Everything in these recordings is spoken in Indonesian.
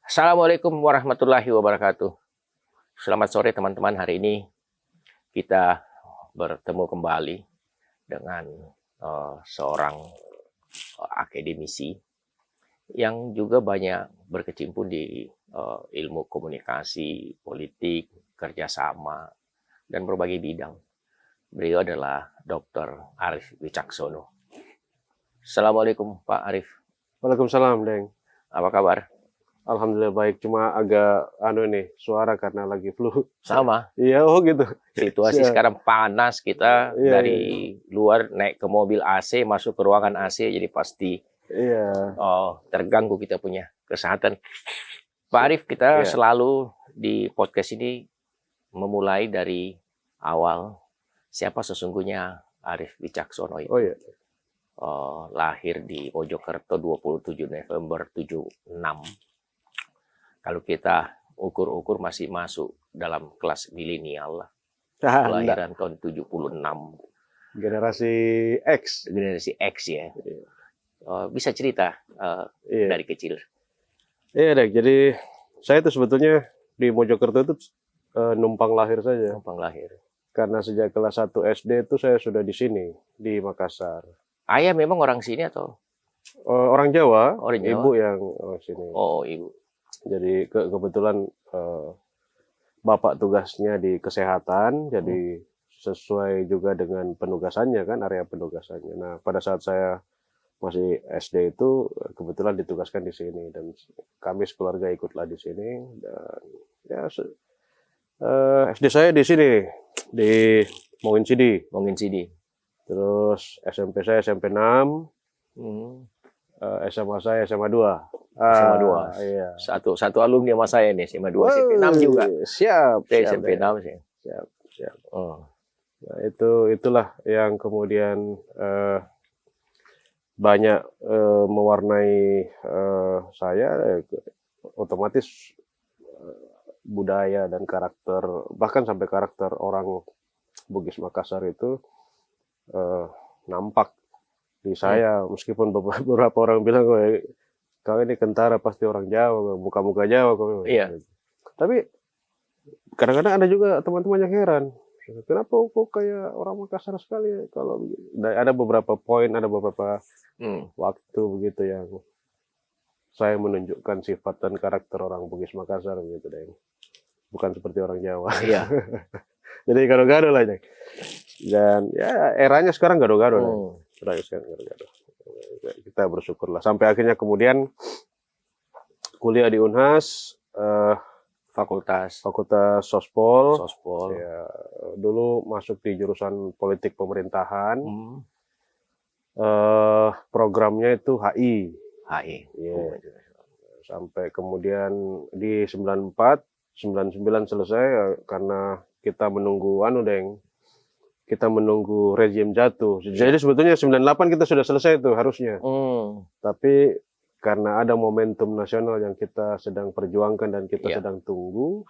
Assalamualaikum warahmatullahi wabarakatuh. Selamat sore teman-teman. Hari ini kita bertemu kembali dengan seorang akademisi yang juga banyak berkecimpung di ilmu komunikasi, politik, kerjasama, dan berbagai bidang. Beliau adalah Dr. Arif Wicaksono. Assalamualaikum Pak Arif. Waalaikumsalam, Deng. Apa kabar? Alhamdulillah baik, cuma agak suara karena lagi flu. Sama. Iya, oh gitu. Situasi sekarang panas, kita Iya, dari luar naik ke mobil AC, masuk ke ruangan AC, jadi pasti terganggu kita punya kesehatan. Pak Arif, kita selalu di podcast ini memulai dari awal. Siapa sesungguhnya Arif Wicaksono itu? Oh iya. Lahir di Mojokerto 27 November 76. Kalau kita ukur-ukur masih masuk dalam kelas milenial lah. Kelahiran tahun 76. Generasi X. Generasi X ya. Bisa cerita dari kecil? Iya, Dek. Jadi saya itu sebetulnya di Mojokerto itu numpang lahir saja. Numpang lahir. Karena sejak kelas 1 SD itu saya sudah di sini, di Makassar. Ayah memang orang sini atau? Orang Jawa, Orang Jawa. Ibu yang sini. Oh, ibu. Jadi kebetulan bapak tugasnya di kesehatan, jadi sesuai juga dengan penugasannya kan, area penugasannya. Nah, pada saat saya masih SD itu kebetulan ditugaskan di sini dan kami sekeluarga ikutlah di sini dan ya SD saya di sini di Mongin Sidi. Terus SMP saya SMP 6. SMA saya SMA 2. SMA 2. Iya. Satu alumni sama saya nih, SMA 2, SMP 6 juga. Siap. SMP 6 sih. Siap. Nah, itulah yang kemudian banyak mewarnai saya, otomatis budaya dan karakter, bahkan sampai karakter orang Bugis Makassar itu nampak di saya, meskipun beberapa orang bilang kau ini kentara pasti orang Jawa, muka-muka Jawa kau. Iya. Tapi kadang-kadang ada juga teman-teman yang heran, kenapa kok kayak orang Makassar sekali ya? Kalau ada beberapa poin, ada beberapa waktu begitu yang saya menunjukkan sifat dan karakter orang Bugis Makassar begitu deh. Bukan seperti orang Jawa. Iya. Jadi gado-gado lah, Deng. Dan ya eranya sekarang gado-gado. Kita bersyukurlah sampai akhirnya kemudian kuliah di Unhas, Fakultas Sospol. Ya, dulu masuk di jurusan politik pemerintahan. Programnya itu HI. Yeah. Sampai kemudian di 99 selesai karena kita menunggu kita menunggu rezim jatuh. Jadi sebetulnya 98 kita sudah selesai itu harusnya. Tapi karena ada momentum nasional yang kita sedang perjuangkan dan kita sedang tunggu,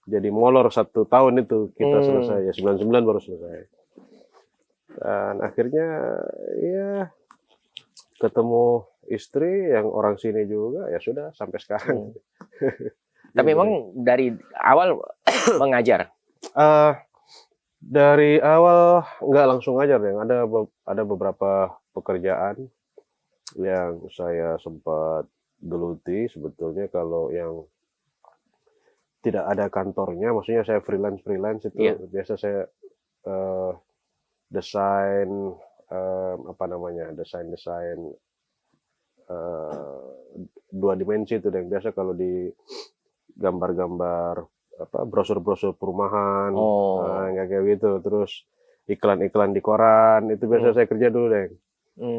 jadi molor 1 tahun itu kita selesai. Ya 99 baru selesai. Dan akhirnya ya ketemu istri yang orang sini juga, ya sudah sampai sekarang. Tapi memang dari awal mengajar? Dari awal nggak langsung ngajar, yang ada beberapa pekerjaan yang saya sempat geluti sebetulnya. Kalau yang tidak ada kantornya, maksudnya saya freelance itu biasa saya desain desain 2 dimensi itu yang biasa kalau di gambar-gambar brosur-brosur perumahan, kayak gitu. Terus iklan-iklan di koran itu biasa saya kerja dulu deh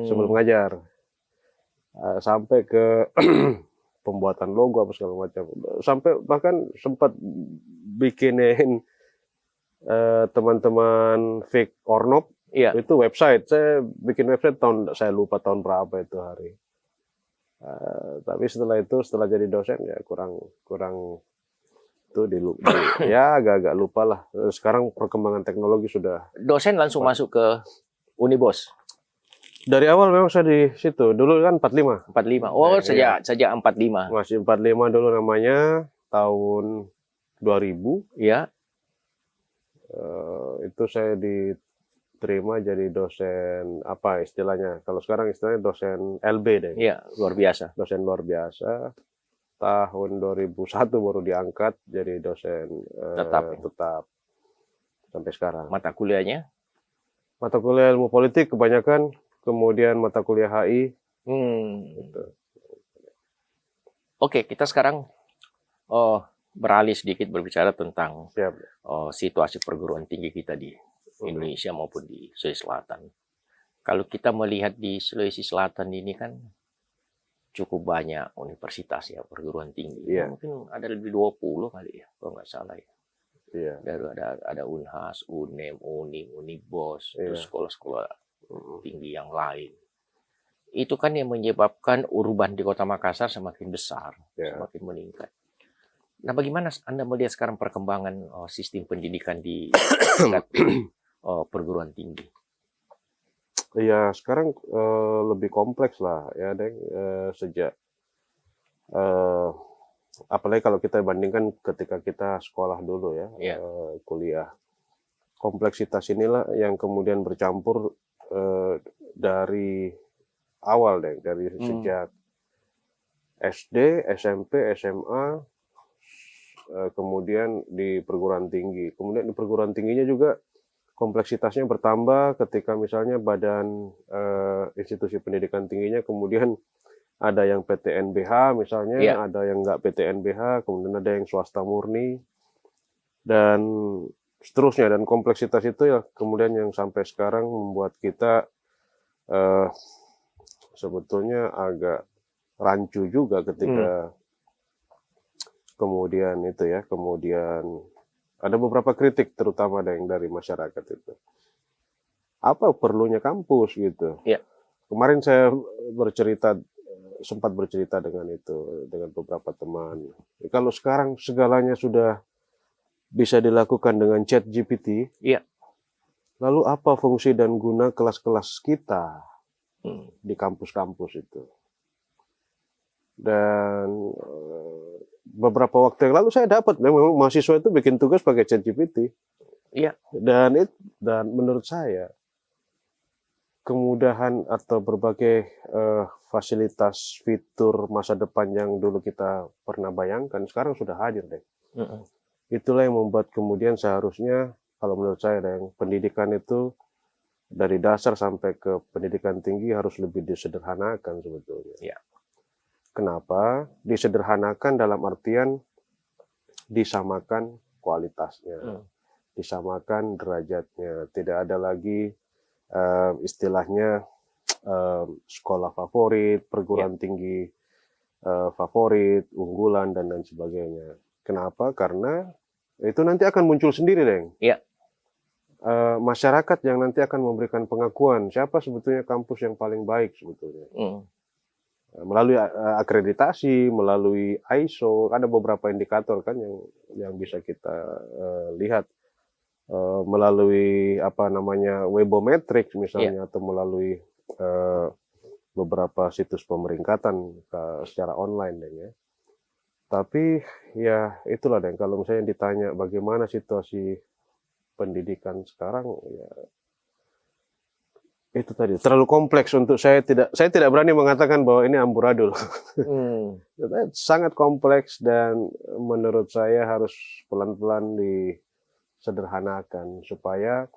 sebelum ngajar, sampai ke pembuatan logo apa segala macam, sampai bahkan sempat bikinin teman-teman Fik Ornop itu website. Saya bikin website saya lupa tahun berapa itu hari. Tapi setelah jadi dosen ya kurang itu ya agak-agak lupa lah. Sekarang perkembangan teknologi sudah. Dosen langsung masuk ke Unibos? Dari awal memang saya di situ. Dulu kan 45. 45. Oh, Iya. sejak 45. Masih 45 dulu namanya, tahun 2000. Iya. Itu saya diterima jadi dosen, apa istilahnya? Kalau sekarang istilahnya dosen LB deh. Iya, luar biasa. Dosen luar biasa. Tahun 2001 baru diangkat jadi dosen tetap sampai sekarang. Mata kuliahnya? Mata kuliah ilmu politik kebanyakan, kemudian mata kuliah HI. Gitu. Oke, kita sekarang beralih sedikit berbicara tentang situasi perguruan tinggi kita di Indonesia maupun di Sulawesi Selatan. Kalau kita melihat di Sulawesi Selatan ini kan cukup banyak universitas ya, perguruan tinggi. Yeah. Mungkin ada lebih 20 kali ya, kalau nggak salah ya. Yeah. Ada Unhas, UNEM, UNIM, Unibos, terus sekolah-sekolah tinggi yang lain. Itu kan yang menyebabkan urban di Kota Makassar semakin besar, semakin meningkat. Nah, bagaimana Anda melihat sekarang perkembangan sistem pendidikan di tingkat perguruan tinggi? Ya, sekarang lebih kompleks lah ya, Deng. Sejak apalagi kalau kita bandingkan ketika kita sekolah dulu ya, kuliah. Kompleksitas inilah yang kemudian bercampur dari awal, Deng. Dari sejak SD, SMP, SMA, kemudian di perguruan tinggi. Kemudian di perguruan tingginya juga kompleksitasnya bertambah ketika misalnya badan institusi pendidikan tingginya kemudian ada yang PTNBH misalnya, ada yang nggak PTNBH, kemudian ada yang swasta murni, dan seterusnya. Dan kompleksitas itu ya kemudian yang sampai sekarang membuat kita sebetulnya agak rancu juga ketika kemudian ada beberapa kritik terutama dari masyarakat itu. Apa perlunya kampus gitu? Yeah. Kemarin saya sempat bercerita dengan beberapa teman. Kalau sekarang segalanya sudah bisa dilakukan dengan ChatGPT, lalu apa fungsi dan guna kelas-kelas kita di kampus-kampus itu? Dan beberapa waktu yang lalu saya dapat memang mahasiswa itu bikin tugas pakai ChatGPT. Iya. Dan menurut saya kemudahan atau berbagai fasilitas fitur masa depan yang dulu kita pernah bayangkan sekarang sudah hadir, deh. Itulah yang membuat kemudian seharusnya kalau menurut saya, yang pendidikan itu dari dasar sampai ke pendidikan tinggi harus lebih disederhanakan sebetulnya. Ya. Kenapa? Disederhanakan dalam artian disamakan kualitasnya, disamakan derajatnya. Tidak ada lagi istilahnya sekolah favorit, perguruan tinggi favorit, unggulan, dan lain sebagainya. Kenapa? Karena itu nanti akan muncul sendiri, Deng. Iya. Masyarakat yang nanti akan memberikan pengakuan siapa sebetulnya kampus yang paling baik sebetulnya. Melalui akreditasi, melalui ISO, ada beberapa indikator kan yang bisa kita lihat. Melalui Webometrics misalnya, atau melalui beberapa situs pemeringkatan secara online, Deng, ya. Tapi ya itulah, Deng, kalau misalnya ditanya bagaimana situasi pendidikan sekarang, ya itu tadi terlalu kompleks untuk saya tidak berani mengatakan bahwa ini amburadul. Sangat kompleks dan menurut saya harus pelan-pelan disederhanakan supaya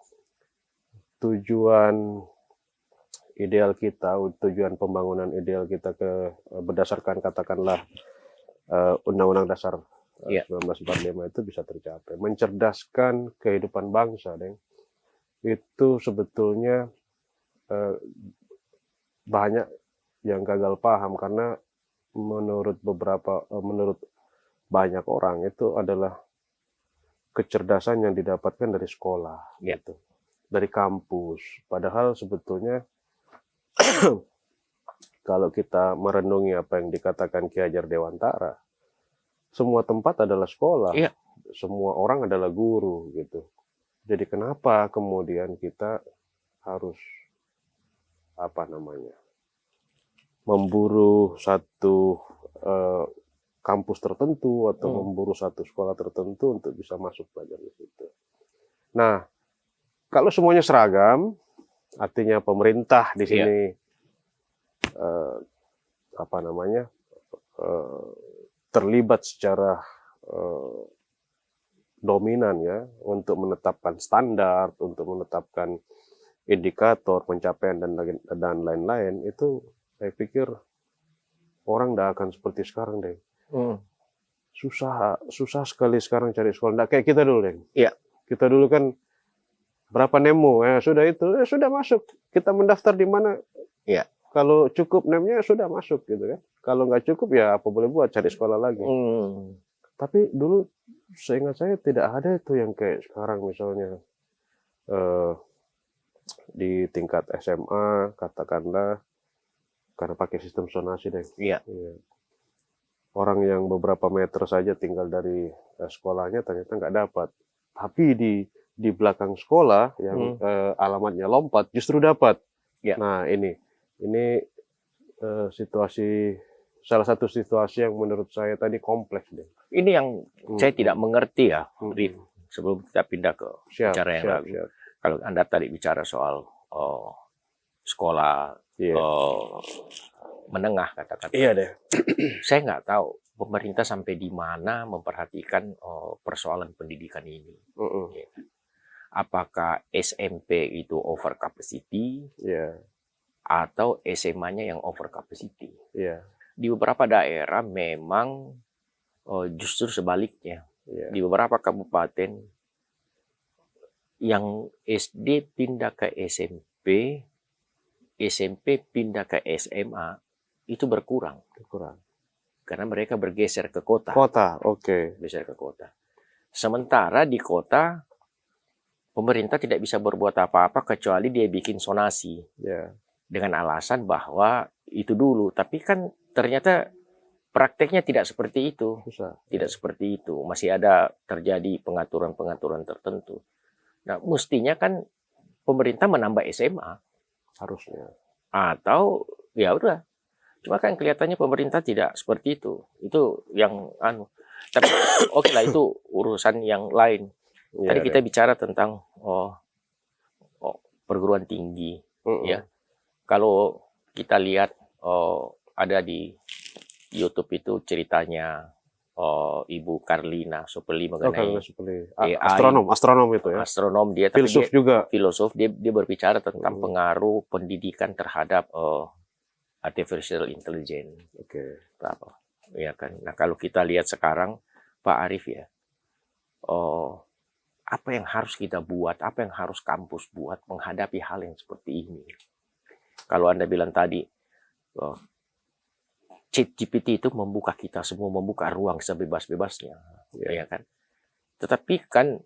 tujuan ideal kita, tujuan pembangunan ideal kita berdasarkan katakanlah Undang-Undang Dasar 1945 itu bisa tercapai. Mencerdaskan kehidupan bangsa, Deng. Itu sebetulnya banyak yang gagal paham karena menurut banyak orang itu adalah kecerdasan yang didapatkan dari sekolah, gitu, dari kampus. Padahal sebetulnya kalau kita merenungi apa yang dikatakan Ki Hajar Dewantara, semua tempat adalah sekolah, semua orang adalah guru, gitu. Jadi kenapa kemudian kita harus memburu satu kampus tertentu atau memburu satu sekolah tertentu untuk bisa masuk belajar di situ. Nah, kalau semuanya seragam, artinya pemerintah di sini terlibat secara dominan ya untuk menetapkan standar, untuk menetapkan indikator pencapaian dan lain-lain, itu saya pikir orang tidak akan seperti sekarang deh. Susah sekali sekarang cari sekolah. Nggak kayak kita dulu deh. Iya. Kita dulu kan berapa nemo ya sudah itu sudah masuk. Kita mendaftar di mana? Iya. Kalau cukup nemnya sudah masuk gitu kan. Kalau nggak cukup ya apa boleh buat, cari sekolah lagi. Tapi dulu seingat saya tidak ada itu yang kayak sekarang misalnya di tingkat SMA katakanlah, karena pakai sistem zonasi deh. Iya. Orang yang beberapa meter saja tinggal dari sekolahnya ternyata nggak dapat. Tapi di belakang sekolah yang alamatnya lompat justru dapat. Ya. Nah ini salah satu situasi yang menurut saya tadi kompleks deh. Ini yang saya tidak mengerti ya, Rif. Sebelum kita pindah ke bicara yang lain. Kalau Anda tadi bicara soal sekolah menengah katakan. Iya deh. Saya nggak tahu pemerintah sampai di mana memperhatikan persoalan pendidikan ini. Apakah SMP itu over capacity atau SMA-nya yang over capacity? Di beberapa daerah memang justru sebaliknya. Di beberapa kabupaten yang SD pindah ke SMP, SMP pindah ke SMA, itu berkurang. Karena mereka bergeser ke kota. Bergeser ke kota. Sementara di kota, pemerintah tidak bisa berbuat apa-apa kecuali dia bikin zonasi. Dengan alasan bahwa itu dulu. Tapi kan ternyata prakteknya tidak seperti itu. Tidak seperti itu. Masih ada terjadi pengaturan-pengaturan tertentu. Nah, mestinya kan pemerintah menambah SMA. Harusnya. Atau ya udah. Cuma kan kelihatannya pemerintah tidak seperti itu. Itu yang tapi oke lah, itu urusan yang lain. Tadi kita bicara tentang perguruan tinggi, ya. Kalau kita lihat ada di YouTube itu ceritanya Ibu Karlina Suppeli mengenai astronom itu ya. Astronom dia, tapi filosof dia berbicara tentang pengaruh pendidikan terhadap artificial intelligence. Ya kan. Nah, kalau kita lihat sekarang Pak Arief ya, apa yang harus kita buat, apa yang harus kampus buat menghadapi hal yang seperti ini? Kalau Anda bilang tadi, ChatGPT itu membuka kita semua, membuka ruang sebebas-bebasnya, ya kan? Tetapi kan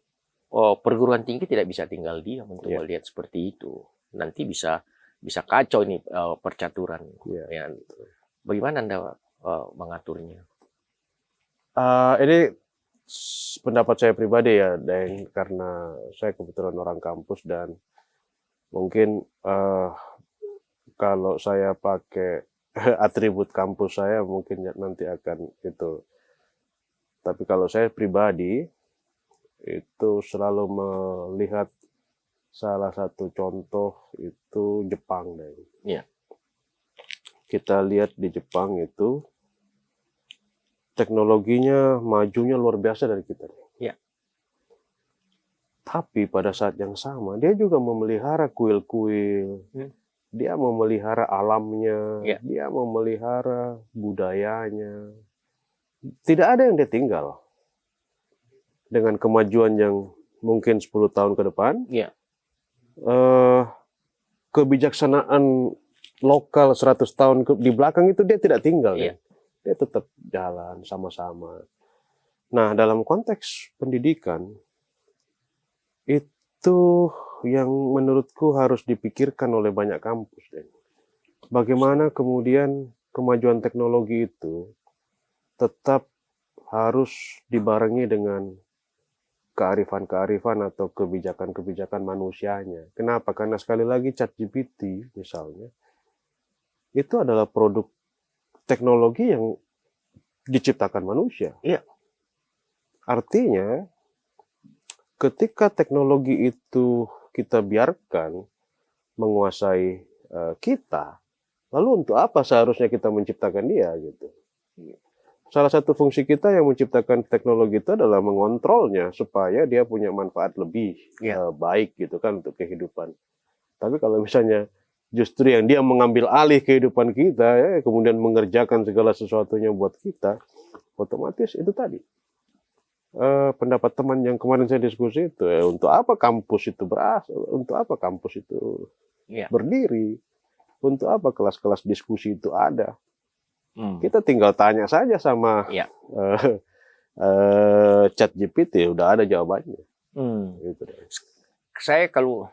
perguruan tinggi tidak bisa tinggal diam untuk melihat seperti itu. Nanti bisa kacau ini percaturan. Ya. Bagaimana Anda mengaturnya? Ini pendapat saya pribadi ya, dan karena saya kebetulan orang kampus dan mungkin kalau saya pakai atribut kampus saya mungkin nanti akan itu. Tapi kalau saya pribadi itu selalu melihat salah satu contoh itu Jepang deh. Kita lihat di Jepang itu teknologinya majunya luar biasa dari kita. Tapi pada saat yang sama dia juga memelihara kuil-kuil. Dia memelihara alamnya, dia memelihara budayanya. Tidak ada yang dia tinggal. Dengan kemajuan yang mungkin 10 tahun ke depan, kebijaksanaan lokal 100 tahun di belakang itu dia tidak tinggal. Dia tetap jalan sama-sama. Nah, dalam konteks pendidikan, itu yang menurutku harus dipikirkan oleh banyak kampus. Bagaimana kemudian kemajuan teknologi itu tetap harus dibarengi dengan kearifan-kearifan atau kebijakan-kebijakan manusianya. Kenapa? Karena sekali lagi ChatGPT misalnya, itu adalah produk teknologi yang diciptakan manusia. Iya. Artinya, ketika teknologi itu kita biarkan menguasai kita, lalu untuk apa seharusnya kita menciptakan dia gitu? Salah satu fungsi kita yang menciptakan teknologi itu adalah mengontrolnya supaya dia punya manfaat lebih baik gitu kan untuk kehidupan. Tapi kalau misalnya justru yang dia mengambil alih kehidupan kita, ya, kemudian mengerjakan segala sesuatunya buat kita, otomatis itu tadi. Pendapat teman yang kemarin saya diskusi itu, untuk apa kampus itu berasal, untuk apa kampus itu berdiri, untuk apa kelas-kelas diskusi itu ada. Kita tinggal tanya saja sama ChatGPT, udah ada jawabannya. Gitu. Saya kalau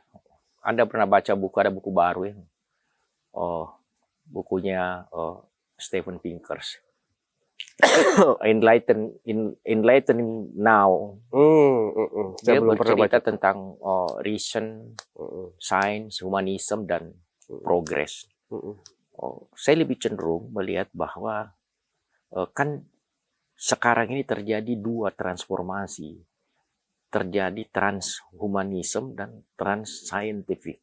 Anda pernah baca buku, ada buku baru ya, bukunya Steven Pinkers, Enlightening Now. Dia bercerita tentang reason, science, humanism, dan progress. Saya lebih cenderung melihat bahwa kan sekarang ini terjadi dua transformasi, terjadi transhumanism dan transscientific.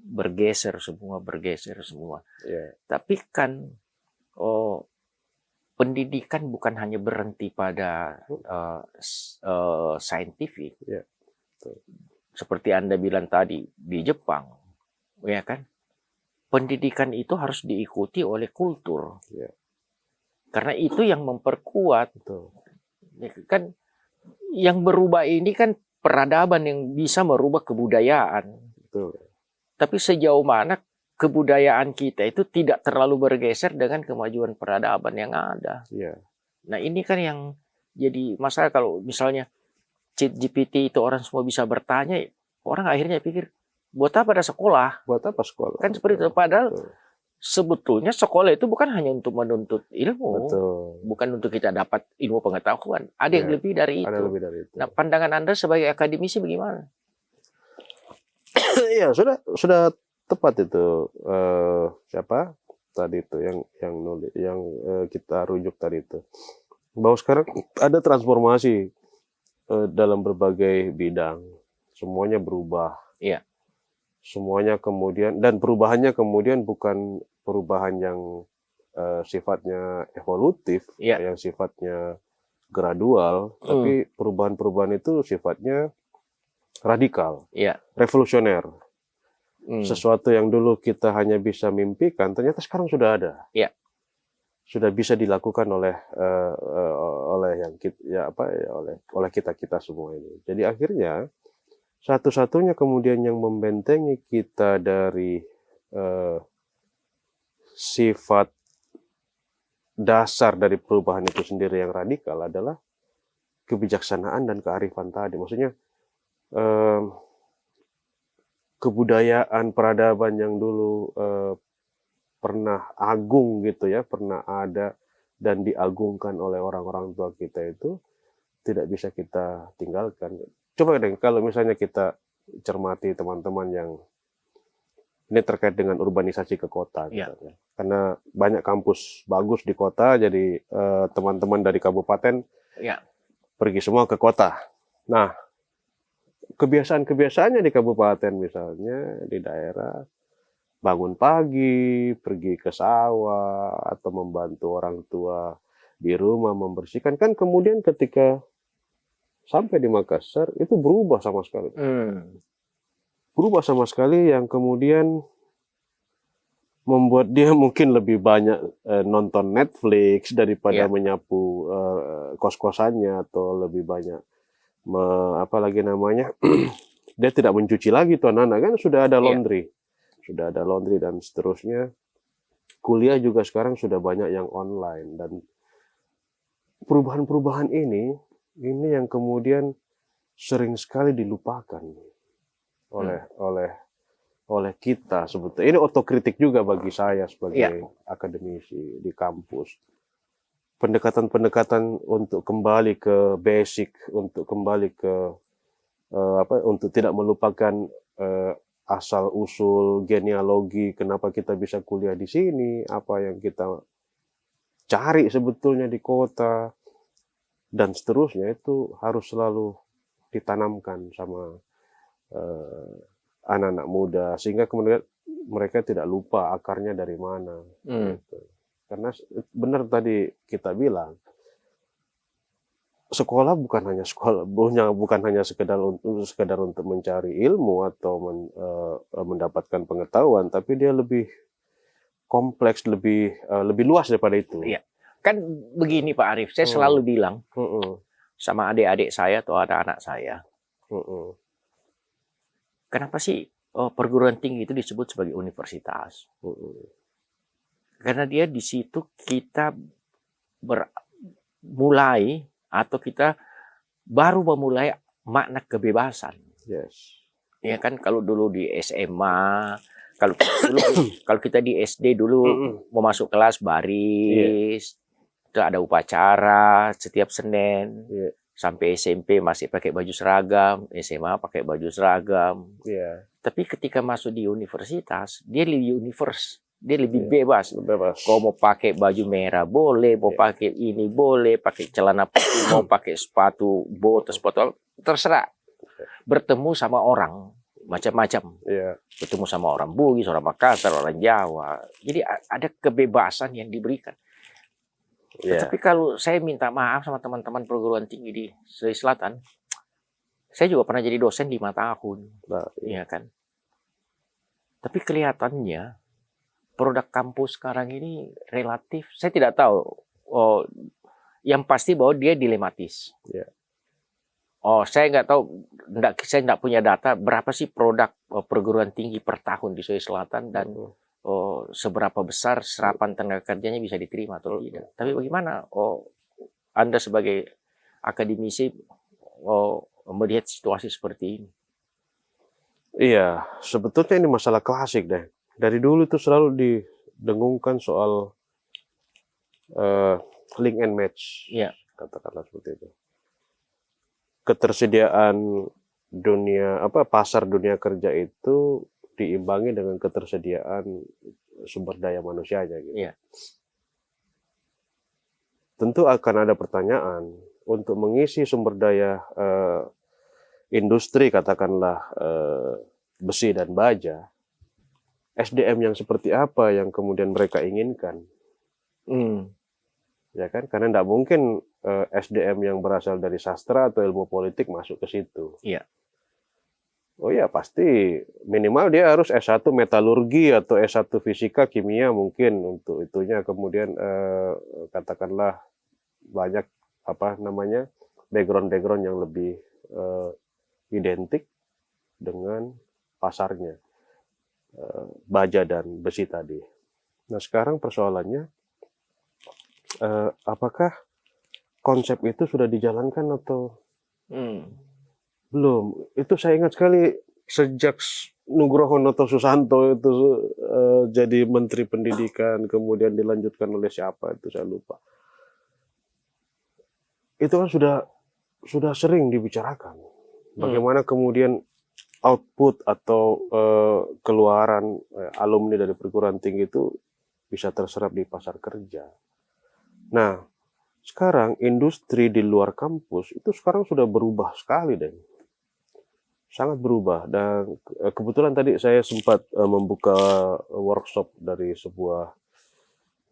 Bergeser semua. Tapi kan pendidikan bukan hanya berhenti pada scientific. Seperti Anda bilang tadi di Jepang, ya kan? Pendidikan itu harus diikuti oleh kultur. Karena itu yang memperkuat. Kan yang berubah ini kan peradaban yang bisa merubah kebudayaan. Tapi sejauh mana kebudayaan kita itu tidak terlalu bergeser dengan kemajuan peradaban yang ada. Nah, ini kan yang jadi masalah. Kalau misalnya ChatGPT itu orang semua bisa bertanya, orang akhirnya pikir, buat apa ada sekolah? Buat apa sekolah? Kan seperti itu. Padahal sebetulnya sekolah itu bukan hanya untuk menuntut ilmu, bukan untuk kita dapat ilmu pengetahuan. Ada yang lebih dari itu. Nah, pandangan Anda sebagai akademisi bagaimana? Iya, sudah tepat itu. Siapa tadi itu yang nulis, yang kita rujuk tadi itu, bahwa sekarang ada transformasi dalam berbagai bidang, semuanya berubah. Semuanya kemudian, dan perubahannya kemudian bukan perubahan yang sifatnya evolutif, yang sifatnya gradual, tapi perubahan-perubahan itu sifatnya radikal, revolusioner. Sesuatu yang dulu kita hanya bisa mimpikan, ternyata sekarang sudah ada. Sudah bisa dilakukan oleh kita semua ini. Jadi akhirnya satu-satunya kemudian yang membentengi kita dari sifat dasar dari perubahan itu sendiri yang radikal adalah kebijaksanaan dan kearifan tadi. Maksudnya kebudayaan peradaban yang dulu pernah agung gitu ya, pernah ada dan diagungkan oleh orang-orang tua kita itu tidak bisa kita tinggalkan. Coba deh kalau misalnya kita cermati teman-teman yang ini terkait dengan urbanisasi ke kota, karena banyak kampus bagus di kota, jadi teman-teman dari kabupaten pergi semua ke kota. Nah, kebiasaan-kebiasaannya di kabupaten misalnya di daerah, bangun pagi, pergi ke sawah atau membantu orang tua di rumah membersihkan, kan kemudian ketika sampai di Makassar itu berubah sama sekali. Berubah sama sekali yang kemudian membuat dia mungkin lebih banyak nonton Netflix daripada menyapu kos-kosannya, atau lebih banyak dia tidak mencuci lagi tuh anak-anak, kan sudah ada laundry. Sudah ada laundry dan seterusnya. Kuliah juga sekarang sudah banyak yang online, dan perubahan-perubahan ini yang kemudian sering sekali dilupakan oleh kita sebetulnya. Ini otokritik juga bagi saya sebagai akademisi di kampus. Pendekatan-pendekatan untuk kembali ke basic, untuk kembali ke untuk tidak melupakan asal-usul genealogi kenapa kita bisa kuliah di sini, apa yang kita cari sebetulnya di kota, dan seterusnya itu harus selalu ditanamkan sama anak-anak muda, sehingga kemudian mereka tidak lupa akarnya dari mana. Gitu. Karena benar tadi kita bilang, sekolah bukan hanya sekedar untuk mencari ilmu atau mendapatkan pengetahuan, tapi dia lebih kompleks, lebih luas daripada itu. Iya. Kan begini Pak Arief, saya selalu bilang sama adik-adik saya atau anak-anak saya, kenapa sih perguruan tinggi itu disebut sebagai universitas? Karena dia di situ kita mulai atau kita baru memulai makna kebebasan. Yes. Ya kan, kalau dulu di SMA, kalau kita di SD dulu mau masuk kelas baris, itu ada upacara setiap Senin. Sampai SMP masih pakai baju seragam, SMA pakai baju seragam. Tapi ketika masuk di universitas, dia lebih dia lebih bebas. Kau mau pakai baju merah boleh, mau pakai ini boleh, pakai celana putih, mau pakai sepatu bot, sepatu terserah. Bertemu sama orang macam-macam. Bertemu sama orang Bugis, orang Makassar, orang Jawa. Jadi ada kebebasan yang diberikan. Tapi kalau saya minta maaf sama teman-teman perguruan tinggi di Sulawesi Selatan, saya juga pernah jadi dosen 5 tahun, ya kan. Tapi kelihatannya produk kampus sekarang ini relatif, saya tidak tahu. Yang pasti bahwa dia dilematis. Saya nggak tahu, saya nggak punya data berapa sih produk perguruan tinggi per tahun di Sulawesi Selatan dan seberapa besar serapan tenaga kerjanya bisa diterima atau tidak. Tapi bagaimana Anda sebagai akademisi melihat situasi seperti ini? Iya, sebetulnya ini masalah klasik deh. Dari dulu itu selalu didengungkan soal link and match, katakanlah seperti itu. Ketersediaan pasar dunia kerja itu diimbangi dengan ketersediaan sumber daya manusianya. Gitu. Tentu akan ada pertanyaan untuk mengisi sumber daya industri, katakanlah besi dan baja. SDM yang seperti apa yang kemudian mereka inginkan? Ya kan, karena tidak mungkin SDM yang berasal dari sastra atau ilmu politik masuk ke situ. Pasti minimal dia harus S1 metalurgi atau S1 fisika kimia mungkin untuk itunya. Kemudian katakanlah banyak background yang lebih identik dengan pasarnya. Baja dan besi tadi. Nah sekarang persoalannya, apakah konsep itu sudah dijalankan atau belum? Itu saya ingat sekali sejak Nugroho Noto Susanto itu jadi Menteri Pendidikan, kemudian dilanjutkan oleh siapa itu saya lupa. Itu kan sudah sering dibicarakan. Bagaimana kemudian output atau keluaran alumni dari perguruan tinggi itu bisa terserap di pasar kerja. Nah, sekarang industri di luar kampus itu sekarang sudah berubah sekali, Dan. Sangat berubah. Dan kebetulan tadi saya sempat membuka workshop dari sebuah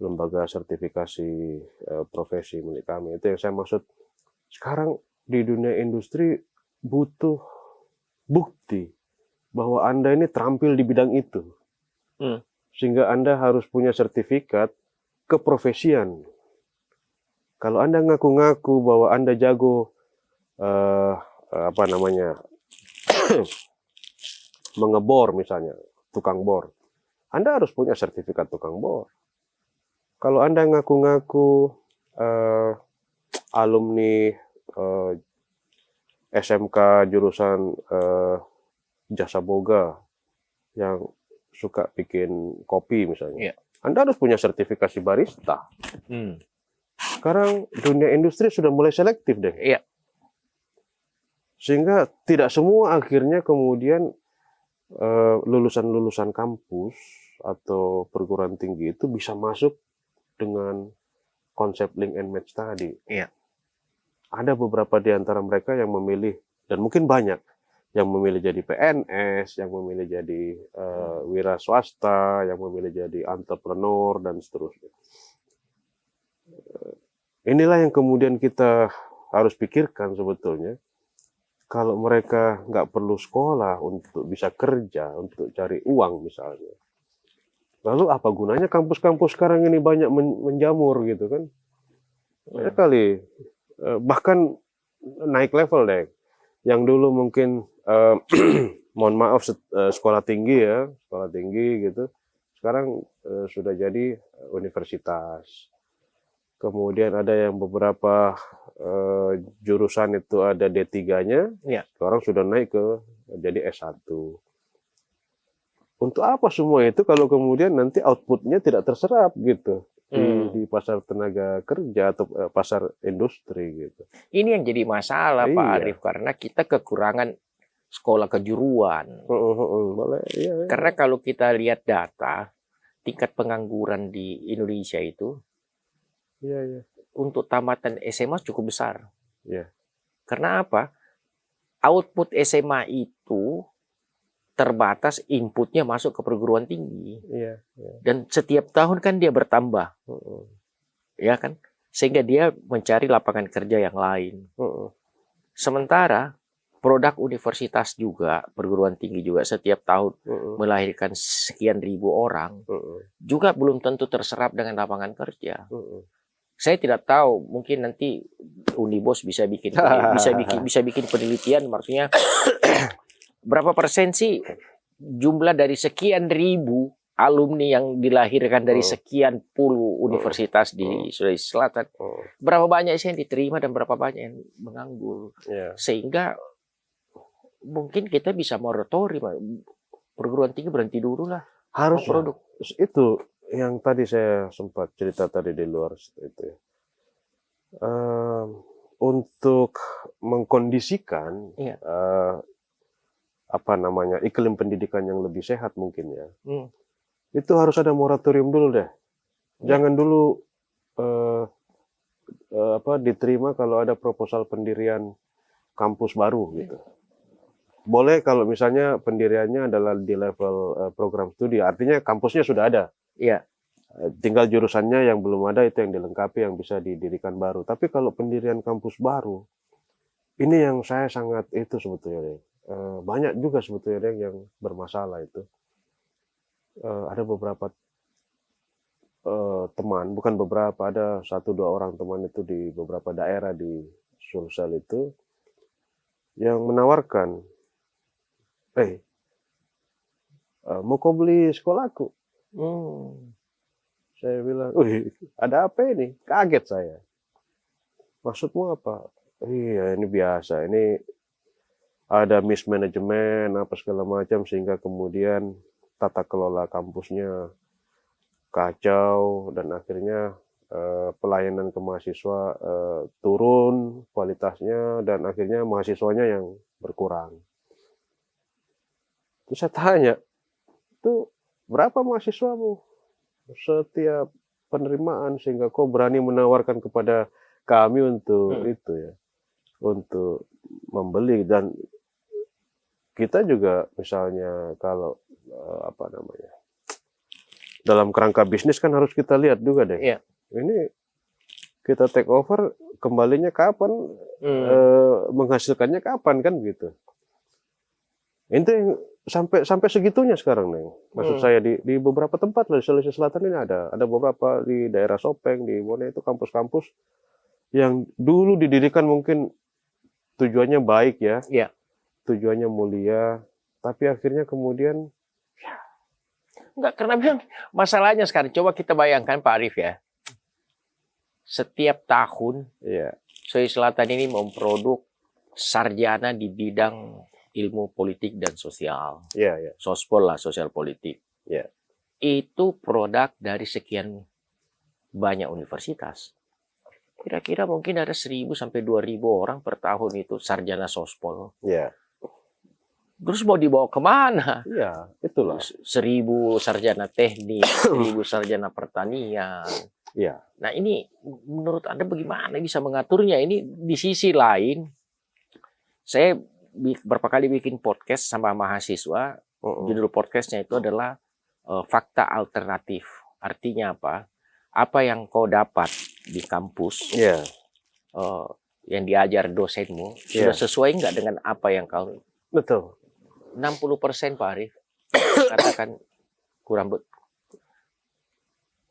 lembaga sertifikasi profesi milik kami. Itu yang saya maksud. Sekarang di dunia industri butuh bukti bahwa Anda ini terampil di bidang itu. Sehingga Anda harus punya sertifikat keprofesian. Kalau Anda ngaku-ngaku bahwa Anda jago mengebor misalnya, tukang bor, Anda harus punya sertifikat tukang bor. Kalau Anda ngaku-ngaku alumni SMK jurusan jasa boga yang suka bikin kopi misalnya, Anda harus punya sertifikasi barista. Sekarang dunia industri sudah mulai selektif deh. Sehingga tidak semua akhirnya kemudian lulusan-lulusan kampus atau perguruan tinggi itu bisa masuk dengan konsep link and match tadi. Iya. Ada beberapa di antara mereka yang memilih, dan mungkin banyak, yang memilih jadi PNS, yang memilih jadi wira swasta, yang memilih jadi entrepreneur, dan seterusnya. Inilah yang kemudian kita harus pikirkan sebetulnya. Kalau mereka nggak perlu sekolah untuk bisa kerja, untuk cari uang misalnya. Lalu apa gunanya kampus-kampus sekarang ini banyak menjamur gitu kan? Banyak kali. Bahkan naik level deh. Yang dulu mungkin, mohon maaf, sekolah tinggi ya, sekolah tinggi gitu. Sekarang sudah jadi universitas. Kemudian ada yang beberapa jurusan itu ada D3-nya, Ya. sekarang sudah naik ke jadi S1. Untuk apa semua itu kalau kemudian nanti outputnya tidak terserap gitu di pasar tenaga kerja atau pasar industri gitu. Ini yang jadi masalah Pak Arief, karena kita kekurangan sekolah kejuruan. Boleh, iya. Karena kalau kita lihat data, tingkat pengangguran di Indonesia itu untuk tamatan SMA cukup besar. Iya. Karena apa? Output SMA itu terbatas, inputnya masuk ke perguruan tinggi. Iya. Dan setiap tahun kan dia bertambah. Ya kan? Sehingga dia mencari lapangan kerja yang lain. Sementara produk universitas juga, perguruan tinggi juga setiap tahun melahirkan sekian ribu orang, juga belum tentu terserap dengan lapangan kerja. Saya tidak tahu, mungkin nanti Unibos bisa bikin penelitian, maksudnya berapa persen sih jumlah dari sekian ribu alumni yang dilahirkan dari sekian puluh universitas di Sulawesi Selatan, berapa banyak sih yang diterima dan berapa banyak yang menganggur. Sehingga mungkin kita bisa moratorium, perguruan tinggi berhenti dulu lah. Harus produk. Itu yang tadi saya sempat cerita tadi di luar itu ya. Untuk mengkondisikan iklim pendidikan yang lebih sehat mungkin ya. Itu harus ada moratorium dulu deh. Jangan dulu diterima kalau ada proposal pendirian kampus baru gitu. Boleh kalau misalnya pendiriannya adalah di level program studi, artinya kampusnya sudah ada. Iya. Tinggal jurusannya yang belum ada itu yang dilengkapi, yang bisa didirikan baru. Tapi kalau pendirian kampus baru, ini yang saya sangat itu sebetulnya. Banyak juga sebetulnya yang bermasalah itu. Ada beberapa teman, bukan beberapa, ada 1-2 orang teman itu di beberapa daerah di Sulsel itu yang menawarkan, mau kau beli sekolahku? Saya bilang, ada apa ini? Kaget saya. Maksudmu apa? Iya, ini biasa. Ini ada mismanagement apa segala macam sehingga kemudian tata kelola kampusnya kacau dan akhirnya pelayanan ke mahasiswa turun kualitasnya dan akhirnya mahasiswanya yang berkurang. Terus saya tanya, itu berapa mahasiswamu setiap penerimaan sehingga kau berani menawarkan kepada kami untuk itu ya, untuk membeli. Dan kita juga misalnya kalau dalam kerangka bisnis kan harus kita lihat juga deh. Iya. Ini kita take over, kembalinya kapan, menghasilkannya kapan kan gitu. Itu sampai segitunya sekarang nih. Maksud saya di beberapa tempat lah di Sulawesi Selatan ini ada beberapa di daerah Sopeng, di Bone itu kampus-kampus yang dulu didirikan mungkin tujuannya baik ya. Iya. Tujuannya mulia, tapi akhirnya kemudian enggak, karena memang masalahnya sekarang, coba kita bayangkan Pak Arief ya. Setiap tahun Sulawesi Selatan ini memproduk sarjana di bidang ilmu politik dan sosial. Sospol lah, sosial politik. Itu produk dari sekian banyak universitas. Kira-kira mungkin ada 1.000 sampai 2.000 orang per tahun itu sarjana sospol. Terus mau dibawa kemana? Iya, itulah. 1.000 sarjana teknik, 1.000 sarjana pertanian. Iya. Nah ini menurut Anda bagaimana bisa mengaturnya? Ini di sisi lain, saya beberapa kali bikin podcast sama mahasiswa, judul podcastnya itu adalah fakta alternatif. Artinya apa? Apa yang kau dapat di kampus, yang diajar dosenmu, sudah sesuai nggak dengan apa yang kau... Betul. 60% Pak Arif, katakan kurang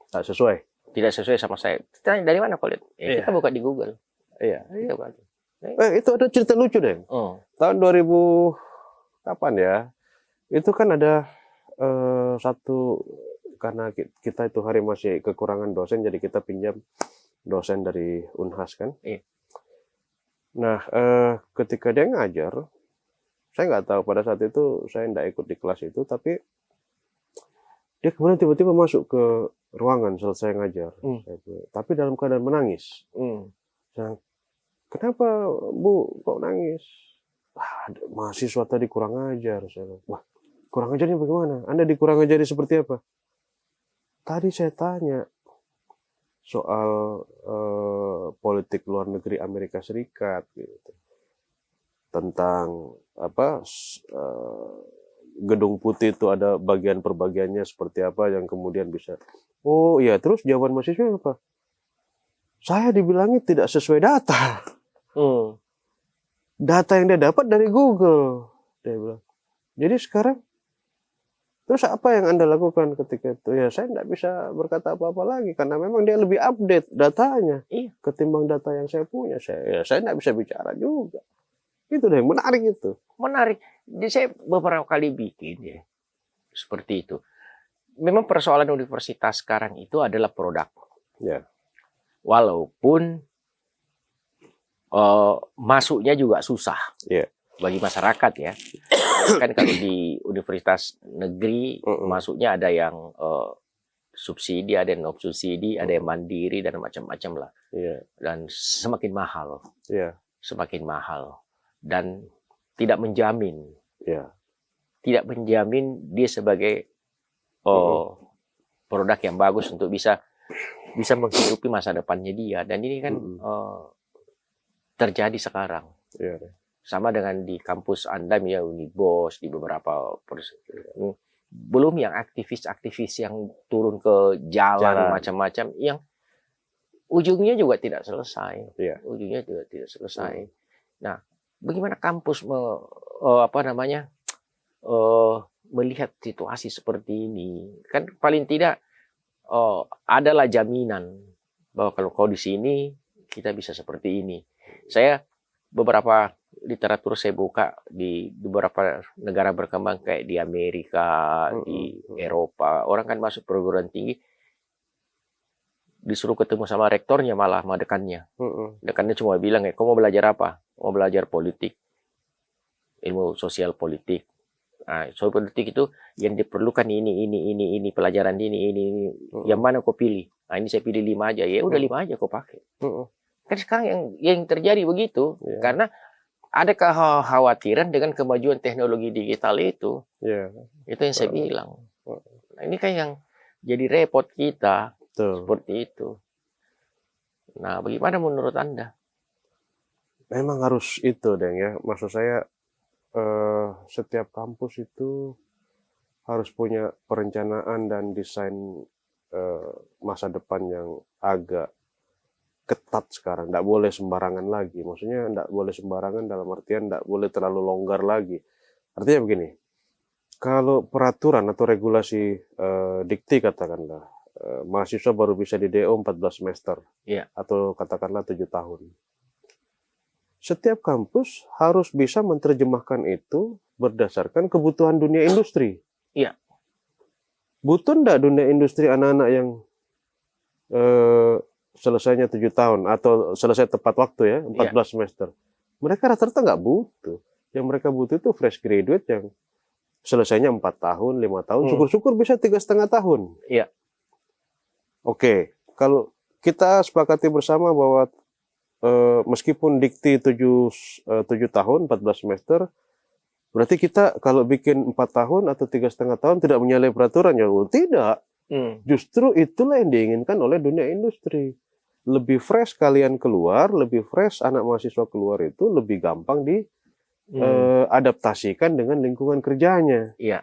tak sesuai. Tidak sesuai sama saya. Tanya dari mana kau lihat? Kita buka di Google. Iya. Itu ada cerita lucu deh. Tahun 2000 kapan ya? Itu kan ada satu, karena kita itu hari masih kekurangan dosen, jadi kita pinjam dosen dari Unhas kan. Iya. Nah, ketika dia ngajar, saya nggak tahu pada saat itu saya nggak ikut di kelas itu, tapi dia kemudian tiba-tiba masuk ke ruangan selesai ngajar. Tapi dalam keadaan menangis. Kenapa Bu kok nangis? Mahasiswa tadi kurang ajar. Wah, kurang ajarnya bagaimana? Anda dikurang ajari seperti apa? Tadi saya tanya soal politik luar negeri Amerika Serikat, gitu. Tentang apa? Gedung Putih itu ada bagian perbagiannya seperti apa yang kemudian bisa. Oh iya, terus jawaban mahasiswa apa? Saya dibilangnya tidak sesuai data. Data yang dia dapat dari Google, dia bilang. Jadi sekarang, terus apa yang Anda lakukan ketika itu? Ya saya tidak bisa berkata apa-apa lagi karena memang dia lebih update datanya ketimbang data yang saya punya. Saya tidak bisa bicara juga. Itu deh, menarik itu. Menarik. Jadi saya beberapa kali bikin ya seperti itu. Memang persoalan universitas sekarang itu adalah produk. Ya. Walaupun masuknya juga susah bagi masyarakat ya. Kan kalau di universitas negeri masuknya ada yang subsidi, ada yang non subsidi, ada yang mandiri dan macam-macam lah. Dan semakin mahal. Semakin mahal. Dan tidak menjamin, tidak menjamin dia sebagai produk yang bagus untuk bisa menghidupi masa depannya dia. Dan ini kan terjadi sekarang. Sama dengan di kampus Anda, ya Unibos, di beberapa belum yang aktivis-aktivis yang turun ke jalan. Macam-macam, yang ujungnya juga tidak selesai. Ujungnya juga tidak selesai. Nah, bagaimana kampus melihat situasi seperti ini? Kan paling tidak adalah jaminan bahwa kalau kau di sini kita bisa seperti ini. Saya beberapa literatur saya buka di beberapa negara berkembang kayak di Amerika, di Eropa, orang kan masuk perguruan tinggi disuruh ketemu sama rektornya, malah sama dekannya. Dekannya cuma bilang, kau mau belajar apa? Mau belajar politik, ilmu sosial politik. Nah, soal politik itu yang diperlukan ini pelajaran ini. Yang mana kau pilih? Nah, ini saya pilih 5 aja. Ya udah 5 aja kau pakai. Kan sekarang yang terjadi begitu, karena ada kekhawatiran dengan kemajuan teknologi digital itu. Itu yang saya bilang. Nah, ini kan yang jadi repot kita. Seperti itu. Nah, bagaimana menurut Anda? Memang harus itu, Deng, ya. Maksud saya, setiap kampus itu harus punya perencanaan dan desain masa depan yang agak ketat sekarang. Tidak boleh sembarangan lagi. Maksudnya tidak boleh sembarangan dalam artian tidak boleh terlalu longgar lagi. Artinya begini, kalau peraturan atau regulasi dikti katakanlah, mahasiswa baru bisa di DO 14 semester atau katakanlah 7 tahun. Setiap kampus harus bisa menerjemahkan itu berdasarkan kebutuhan dunia industri. Butuh enggak dunia industri anak-anak yang selesainya 7 tahun atau selesai tepat waktu ya, 14 semester. Mereka rata-rata nggak butuh. Yang mereka butuh itu fresh graduate yang selesainya 4 tahun, 5 tahun, syukur-syukur bisa 3,5 tahun. Oke, kalau kita sepakati bersama bahwa meskipun dikti 7 tahun, 14 semester, Berarti kita kalau bikin 4 tahun atau 3,5 tahun tidak menyalahi peraturan ya? Tidak. Justru itulah yang diinginkan oleh dunia industri. Lebih fresh kalian keluar, lebih fresh anak mahasiswa keluar itu lebih gampang diadaptasikan dengan lingkungan kerjanya. Iya.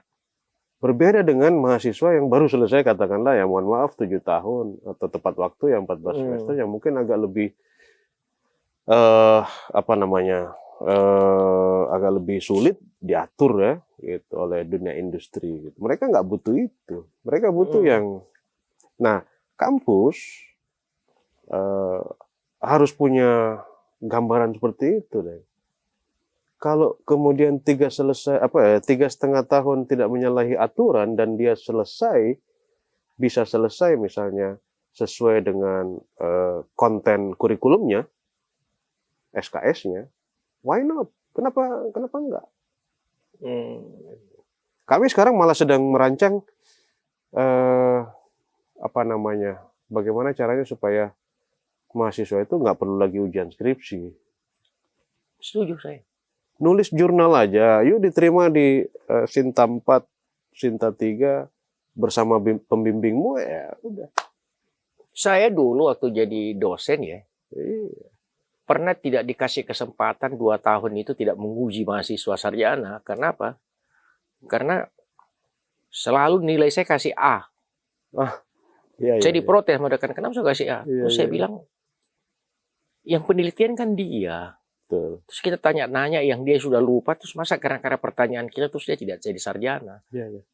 Berbeda dengan mahasiswa yang baru selesai, katakanlah ya mohon maaf 7 tahun atau tepat waktu yang 14 semester yang mungkin agak lebih agak lebih sulit diatur ya gitu oleh dunia industri gitu. Mereka nggak butuh itu. Mereka butuh yang kampus harus punya gambaran seperti itu deh. Kalau kemudian 3,5 tahun tidak menyalahi aturan dan dia bisa selesai misalnya sesuai dengan konten kurikulumnya, SKS-nya, why not? Kenapa enggak? Kami sekarang malah sedang merancang bagaimana caranya supaya mahasiswa itu nggak perlu lagi ujian skripsi. Setuju saya. Nulis jurnal aja, yuk diterima di Sinta 4, Sinta 3 bersama pembimbingmu ya udah. Saya dulu waktu jadi dosen ya, pernah tidak dikasih kesempatan 2 tahun itu tidak menguji mahasiswa sarjana. Karena apa? Karena selalu nilai saya kasih A. Saya diprotes sama rekan, kenapa saya kasih A? Terus saya bilang, yang penelitian kan dia. Terus kita tanya-nanya yang dia sudah lupa, terus masa karena pertanyaan kita terus dia tidak jadi sarjana.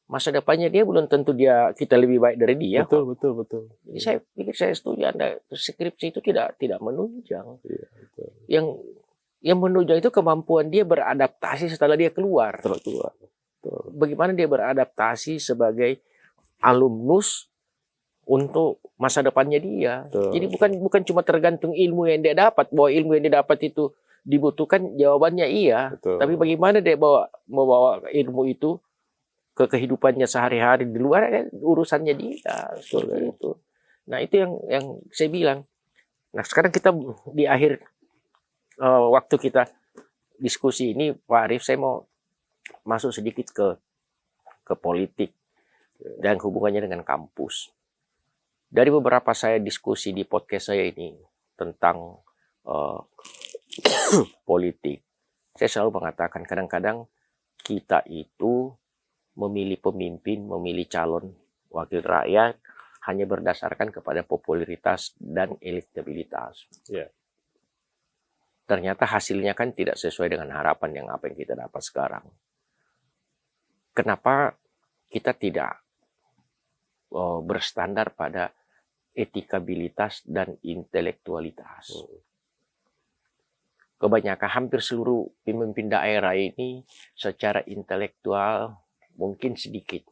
Masa depannya dia belum tentu kita lebih baik dari dia. Betul. Jadi saya pikir saya setuju Anda, skripsi itu tidak menunjang. Yang menunjang itu kemampuan dia beradaptasi setelah dia keluar. Bagaimana dia beradaptasi sebagai alumnus untuk masa depannya dia. Jadi bukan cuma tergantung ilmu yang dia dapat, bahwa ilmu yang dia dapat itu dibutuhkan, jawabannya iya. Tapi bagaimana dia membawa ilmu itu ke kehidupannya sehari-hari di luar, kan urusannya dia. Seperti itu. Nah itu yang saya bilang. Nah sekarang kita di akhir waktu kita diskusi ini, Pak Arief, saya mau masuk sedikit ke politik dan hubungannya dengan kampus. Dari beberapa saya diskusi di podcast saya ini tentang politik, saya selalu mengatakan kadang-kadang kita itu memilih pemimpin, memilih calon wakil rakyat hanya berdasarkan kepada popularitas dan elektabilitas. Ternyata hasilnya kan tidak sesuai dengan harapan yang kita dapat sekarang. Kenapa kita tidak berstandar pada etikabilitas dan intelektualitas? Kebanyakan hampir seluruh pemimpin daerah ini secara intelektual mungkin sedikit,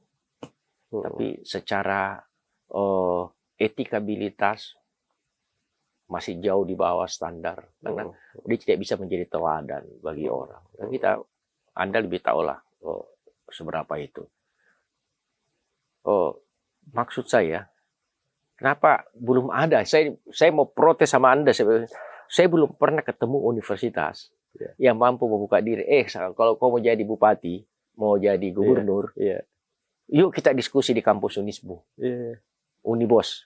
tapi secara etikabilitas masih jauh di bawah standar, karena dia tidak bisa menjadi teladan bagi orang. Dan Anda lebih tahu lah seberapa itu. Maksud saya, kenapa belum ada? Saya mau protes sama Anda. Saya belum pernah ketemu universitas yang mampu membuka diri. Kalau kau mau jadi bupati, mau jadi gubernur, yuk kita diskusi di kampus Unisbu, Unibos.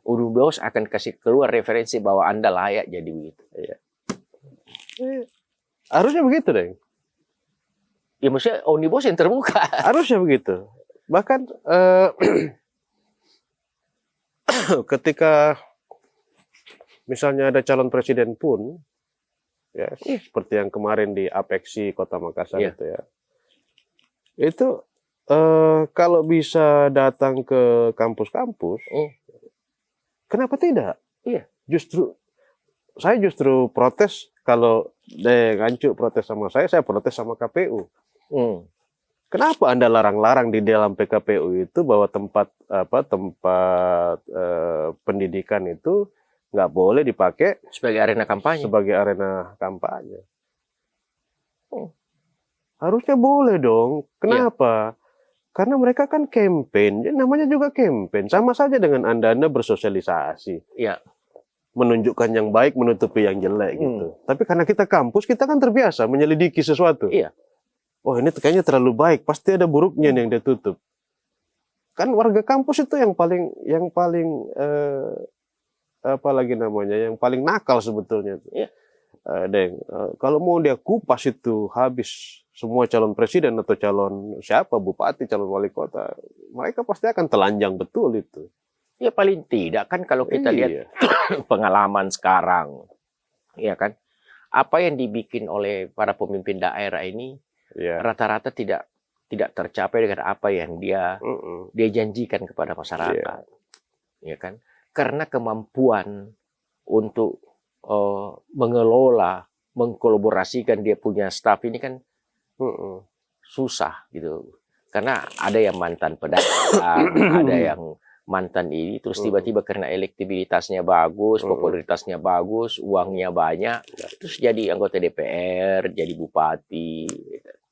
Unibos akan kasih keluar referensi bahwa Anda layak jadi begitu. Harusnya begitu deh. Ya maksudnya Unibos yang terbuka. Harusnya begitu. Bahkan ketika misalnya ada calon presiden pun, ya seperti yang kemarin di Apeksi Kota Makassar itu ya, itu kalau bisa datang ke kampus-kampus, kenapa tidak? Saya justru protes kalau Nganjuk protes sama saya protes sama KPU. Kenapa Anda larang-larang di dalam PKPU itu bahwa tempat pendidikan itu nggak boleh dipakai sebagai arena kampanye. Harusnya boleh dong. Kenapa? Karena mereka kan campaign. Namanya juga campaign. Sama saja dengan Anda bersosialisasi. Menunjukkan yang baik, menutupi yang jelek gitu. Tapi karena kita kampus, kita kan terbiasa menyelidiki sesuatu. oh ini kayaknya terlalu baik, pasti ada buruknya nih yang dia tutup. Kan warga kampus itu yang paling apa lagi namanya, yang paling nakal sebetulnya. Iya. Deng, kalau mau dia kupas itu habis semua calon presiden atau calon siapa, bupati, calon wali kota, mereka pasti akan telanjang betul itu. Ya paling tidak kan kalau kita lihat pengalaman sekarang, ya kan, apa yang dibikin oleh para pemimpin daerah ini rata-rata tidak tercapai dengan apa yang dia janjikan kepada masyarakat, ya kan, karena kemampuan untuk mengelola, mengkolaborasikan dia punya staf ini kan susah gitu, karena ada yang mantan pedagang, ada yang mantan ini, terus tiba-tiba karena elektabilitasnya bagus, popularitasnya bagus, uangnya banyak, terus jadi anggota DPR, jadi bupati.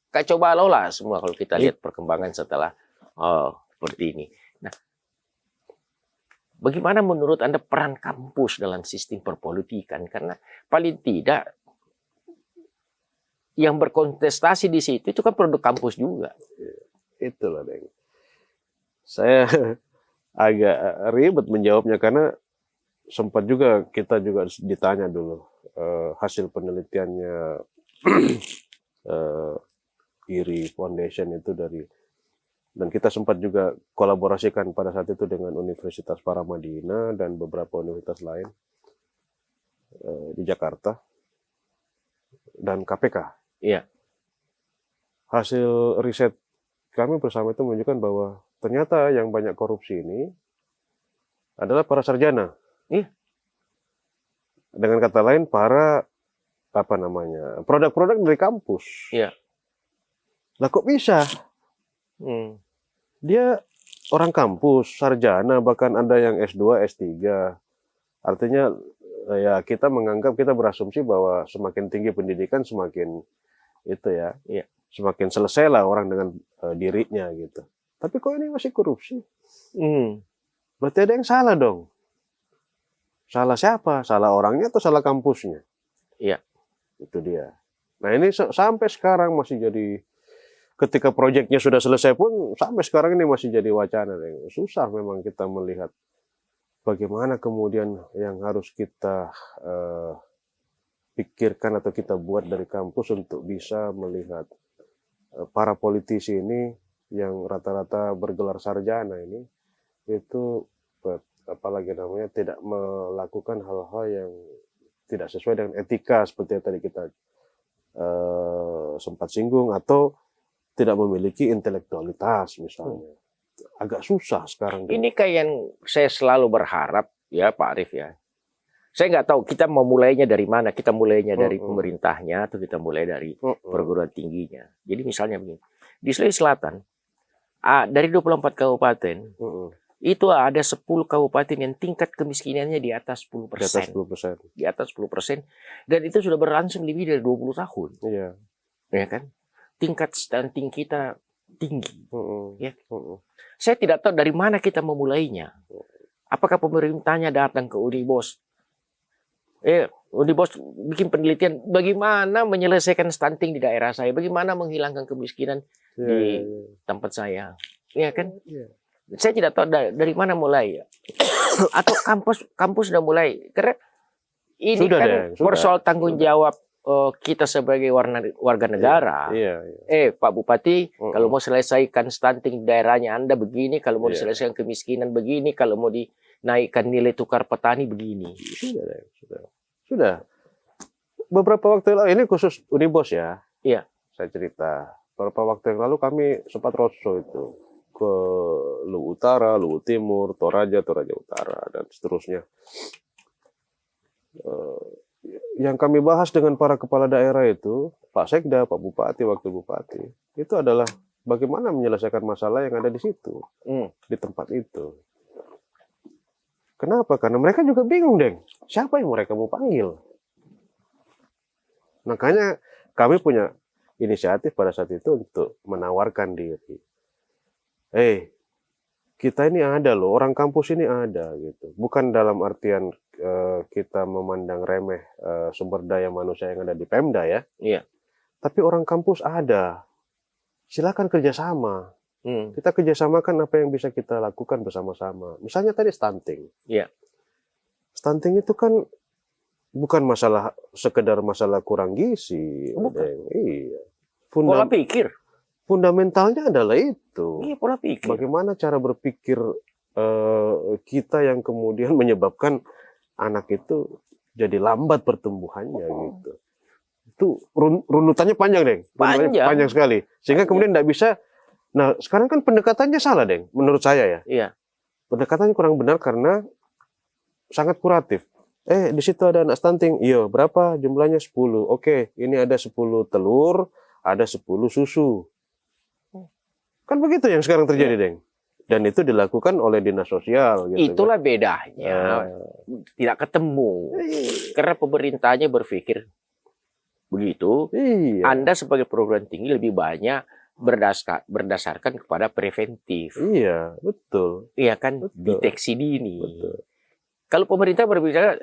Kacau balau lah semua kalau kita lihat perkembangan setelah seperti ini. Nah, bagaimana menurut Anda peran kampus dalam sistem perpolitikan? Karena paling tidak yang berkontestasi di situ itu kan produk kampus juga. Itulah, Deng. Saya agak ribet menjawabnya karena sempat juga kita juga ditanya dulu hasil penelitiannya IRI Foundation itu dan kita sempat juga kolaborasikan pada saat itu dengan Universitas Paramadina dan beberapa universitas lain di Jakarta dan KPK. Iya. Hasil riset kami bersama itu menunjukkan bahwa ternyata yang banyak korupsi ini adalah para sarjana. Dengan kata lain, para produk-produk dari kampus. Iya. Lah kok bisa? Dia orang kampus, sarjana, bahkan ada yang S2, S3. Artinya ya kita menganggap, kita berasumsi bahwa semakin tinggi pendidikan semakin itu ya. Semakin selesai lah orang dengan dirinya gitu. Tapi kok ini masih korupsi? Berarti ada yang salah dong. Salah siapa? Salah orangnya atau salah kampusnya? Iya. Itu dia. Nah ini sampai sekarang masih jadi, ketika proyeknya sudah selesai pun, sampai sekarang ini masih jadi wacana. Susah memang kita melihat bagaimana kemudian yang harus kita pikirkan atau kita buat dari kampus untuk bisa melihat para politisi ini yang rata-rata bergelar sarjana ini itu apalagi namanya tidak melakukan hal-hal yang tidak sesuai dengan etika seperti yang tadi kita sempat singgung, atau tidak memiliki intelektualitas misalnya. Agak susah sekarang. Ini kayak yang saya selalu berharap ya Pak Arief ya. Saya nggak tahu kita mau mulainya dari mana. Kita mulainya dari pemerintahnya atau kita mulai dari perguruan tingginya. Jadi misalnya begini, di Sulawesi Selatan dari 24 kabupaten itu ada 10 kabupaten yang tingkat kemiskinannya di atas 10%. Di atas 10%. Di atas 10%. Dan itu sudah berlangsung lebih dari 20 tahun. Iya. Ya kan? Tingkat stunting kita tinggi. Ya. Saya tidak tahu dari mana kita memulainya. Apakah pemerintahnya datang ke Unibos? Unibos bikin penelitian bagaimana menyelesaikan stunting di daerah saya, bagaimana menghilangkan kemiskinan di tempat saya, ya kan? Saya tidak tahu dari mana mulai, atau kampus sudah mulai, karena ini sudah kan persoal tanggung jawab kita sebagai warga negara. Pak Bupati, kalau mau selesaikan stunting di daerahnya Anda begini, kalau mau diselesaikan kemiskinan begini, kalau mau dinaikkan nilai tukar petani begini. Sudah. Beberapa waktu lalu, ini khusus Unibos ya. Iya. Saya cerita. Beberapa waktu yang lalu kami sempat roadshow itu ke Luwu Utara, Luwu Timur, Toraja Utara, dan seterusnya. Yang kami bahas dengan para kepala daerah itu, Pak Sekda, Pak Bupati, Wakil Bupati, itu adalah bagaimana menyelesaikan masalah yang ada di situ, di tempat itu. Kenapa? Karena mereka juga bingung, Deng. Siapa yang mereka mau panggil? Makanya kami punya inisiatif pada saat itu untuk menawarkan diri. Kita ini ada loh, orang kampus ini ada gitu. Bukan dalam artian kita memandang remeh sumber daya manusia yang ada di Pemda ya. Iya. Tapi orang kampus ada. silakan kerjasama. Kita kerjasamakan apa yang bisa kita lakukan bersama-sama. Misalnya tadi stunting. Iya. Stunting itu kan bukan sekedar masalah kurang gizi. Iya. Pola pikir. Fundamentalnya adalah itu. Iya, pola pikir. Bagaimana cara berpikir kita yang kemudian menyebabkan anak itu jadi lambat pertumbuhannya gitu. Itu runutannya panjang, Deng. Panjang sekali. Sehingga kemudian tidak bisa. Nah, sekarang kan pendekatannya salah, Deng, menurut saya ya. Iya. Pendekatannya kurang benar karena sangat kuratif. Di situ ada anak stunting. Iya, berapa? Jumlahnya 10. Oke, ini ada 10 telur, ada 10 susu. Kan begitu yang sekarang terjadi, Deng. Dan itu dilakukan oleh dinas sosial. Gitu, itulah bedanya. Tidak ketemu. Karena pemerintahnya berpikir begitu. Iya. Anda sebagai perguruan tinggi lebih banyak berdasarkan kepada preventif. Iya, betul. Iya kan, betul. Deteksi dini. Betul. Kalau pemerintah berbicara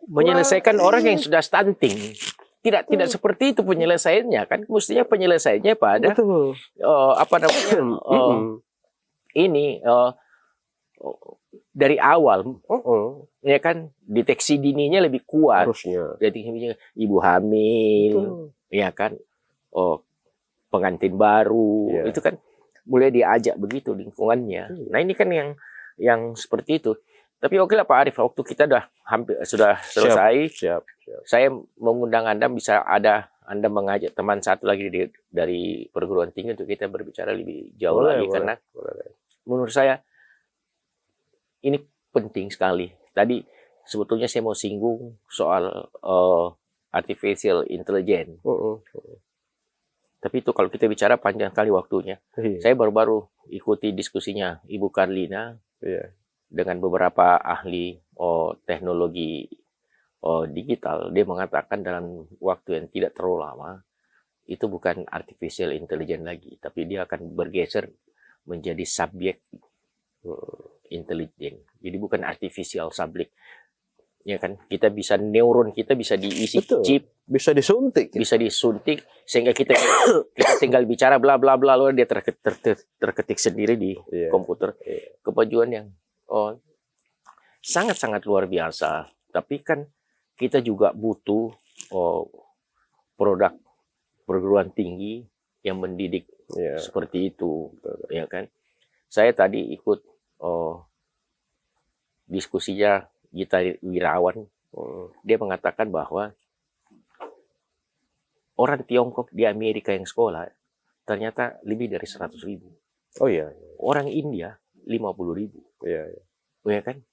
menyelesaikan orang yang sudah stunting, tidak seperti itu penyelesaiannya kan. Mestinya penyelesaiannya pada dari awal, ya kan, deteksi dininya lebih kuat. Harusnya. Jadi ibu hamil, ya kan, pengantin baru, itu kan boleh diajak begitu lingkungannya. Nah ini kan yang seperti itu. Tapi oke lah Pak Arief, waktu kita sudah selesai. Siap. Saya mengundang Anda, bisa Anda mengajak teman satu lagi dari perguruan tinggi untuk kita berbicara lebih jauh lagi. Karena menurut saya ini penting sekali. Tadi sebetulnya saya mau singgung soal artificial intelligence. Tapi itu kalau kita bicara panjang kali waktunya. Saya baru-baru ikuti diskusinya Ibu Karlina dengan beberapa ahli teknologi digital. Dia mengatakan dalam waktu yang tidak terlalu lama, itu bukan artificial intelligence lagi, tapi dia akan bergeser menjadi subjek intelligence. Jadi bukan artificial subjek. Ya kan, kita bisa neuron kita bisa diisi chip, bisa disuntik, sehingga kita tinggal bicara bla bla bla, lalu dia terketik sendiri di komputer. Kemajuan yang sangat-sangat luar biasa. Tapi kan kita juga butuh produk perguruan tinggi yang mendidik seperti itu, ya kan. Saya tadi ikut diskusinya Gita Wirawan. Dia mengatakan bahwa orang Tiongkok di Amerika yang sekolah ternyata lebih dari 100.000. Oh iya. Orang India 50.000. Iya. Ya kan?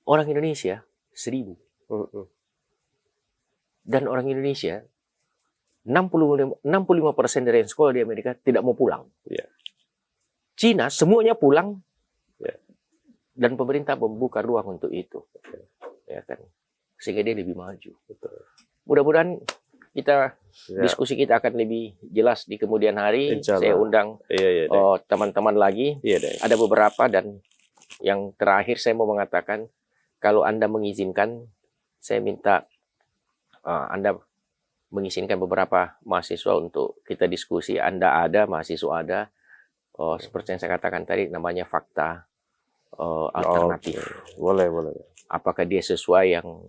Orang Indonesia 1.000. Dan orang Indonesia 65% dari yang sekolah di Amerika tidak mau pulang. Cina semuanya pulang. Dan pemerintah membuka ruang untuk itu, ya kan, sehingga dia lebih maju. Mudah-mudahan diskusi kita akan lebih jelas di kemudian hari. Saya undang teman-teman lagi. Ada beberapa, dan yang terakhir saya mau mengatakan, kalau Anda mengizinkan, saya minta Anda mengizinkan beberapa mahasiswa untuk kita diskusi. Anda ada, mahasiswa ada. Seperti yang saya katakan tadi, namanya fakta alternatif. Boleh. Apakah dia sesuai yang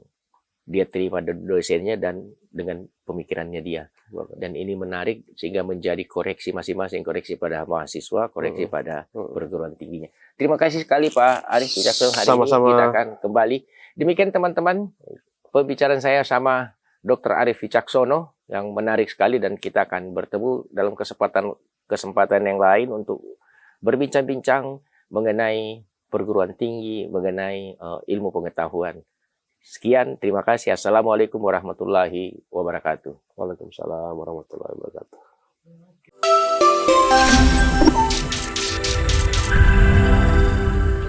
dia terima dari dosennya dan dengan pemikirannya dia. Dan ini menarik sehingga menjadi koreksi masing-masing, koreksi pada mahasiswa, koreksi pada perguruan tingginya. Terima kasih sekali Pak Arief Wicaksono. Hari ini kita akan kembali. Demikian teman-teman, pembicaraan saya sama Dr. Arief Wicaksono yang menarik sekali, dan kita akan bertemu dalam kesempatan yang lain untuk berbincang-bincang mengenai perguruan tinggi, mengenai ilmu pengetahuan. Sekian, terima kasih. Assalamualaikum warahmatullahi wabarakatuh. Waalaikumsalam warahmatullahi wabarakatuh.